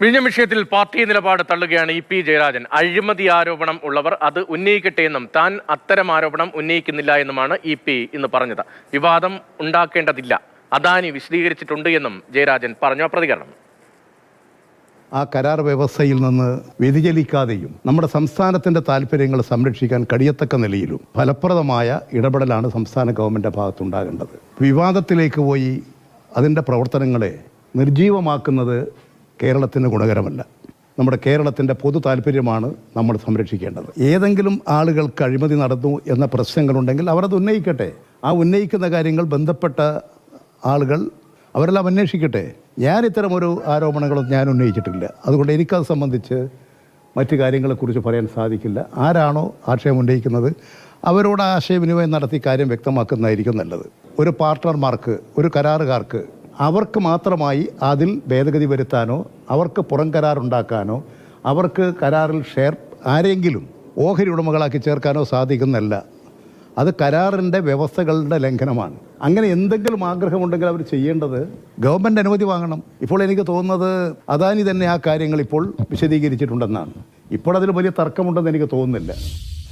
വിഴിഞ്ഞം വിഷയത്തിൽ പാർട്ടി നിലപാട് തള്ളുകയാണ് ഇ.പി. ജയരാജൻ. അഴിമതി ആരോപണം ഉള്ളവർ അത് ഉന്നയിക്കട്ടെ എന്നും താൻ അത്തരം ആരോപണം ഉന്നയിക്കുന്നില്ല എന്നുമാണ് ഇ.പി. ഇന്ന് പറഞ്ഞത്. വിവാദം ഉണ്ടാക്കേണ്ടതില്ല, അദാനി വിശദീകരിച്ചിട്ടുണ്ട് എന്നും ജയരാജൻ പറഞ്ഞു. പ്രതികരണം: ആ കരാർ വ്യവസ്ഥയിൽ നിന്ന് വ്യതിചലിക്കാതെയും നമ്മുടെ സംസ്ഥാനത്തിൻ്റെ താല്പര്യങ്ങൾ സംരക്ഷിക്കാൻ കഴിയത്തക്ക നിലയിലും ഫലപ്രദമായ ഇടപെടലാണ് സംസ്ഥാന ഗവൺമെൻറ് ഭാഗത്തുണ്ടാകേണ്ടത്. വിവാദത്തിലേക്ക് പോയി അതിൻ്റെ പ്രവർത്തനങ്ങളെ നിർജീവമാക്കുന്നത് കേരളത്തിന് ഗുണകരമല്ല. നമ്മുടെ കേരളത്തിൻ്റെ പൊതു താല്പര്യമാണ് നമ്മൾ സംരക്ഷിക്കേണ്ടത്. ഏതെങ്കിലും ആളുകൾക്ക് അഴിമതി നടന്നു എന്ന പ്രശ്നങ്ങളുണ്ടെങ്കിൽ അവരത് ഉന്നയിക്കട്ടെ. ആ ഉന്നയിക്കുന്ന കാര്യങ്ങൾ ബന്ധപ്പെട്ട ആളുകൾ അവരെല്ലാം അന്വേഷിക്കട്ടെ. ഞാൻ ഇത്തരം ഒരു ആരോപണങ്ങളൊന്നും ഞാൻ ഉന്നയിച്ചിട്ടില്ല. അതുകൊണ്ട് എനിക്കത് സംബന്ധിച്ച് മറ്റു കാര്യങ്ങളെക്കുറിച്ച് പറയാൻ സാധിക്കില്ല. ആരാണോ ആശയം ഉന്നയിക്കുന്നത് അവരോട് ആശയവിനിമയം നടത്തി കാര്യം വ്യക്തമാക്കുന്നതായിരിക്കും നല്ലത്. ഒരു പാർട്ട്ണർമാർക്ക്, ഒരു കരാറുകാർക്ക് അവർക്ക് മാത്രമായി അതിൽ ഭേദഗതി വരുത്താനോ അവർക്ക് പുറം കരാറുണ്ടാക്കാനോ അവർക്ക് കരാറിൽ ഷെയർ ആരെങ്കിലും ഓഹരി ഉടമകളാക്കി ചേർക്കാനോ സാധിക്കുന്നല്ല. അത് കരാറിൻ്റെ വ്യവസ്ഥകളുടെ ലംഘനമാണ്. അങ്ങനെ എന്തെങ്കിലും ആഗ്രഹമുണ്ടെങ്കിൽ അവർ ചെയ്യേണ്ടത് ഗവൺമെൻറ് അനുമതി വാങ്ങണം. ഇപ്പോൾ എനിക്ക് തോന്നുന്നത് അദാനി തന്നെ ആ കാര്യങ്ങൾ ഇപ്പോൾ വിശദീകരിച്ചിട്ടുണ്ടെന്നാണ്. ഇപ്പോൾ അതിൽ വലിയ തർക്കമുണ്ടെന്ന് എനിക്ക് തോന്നുന്നില്ല.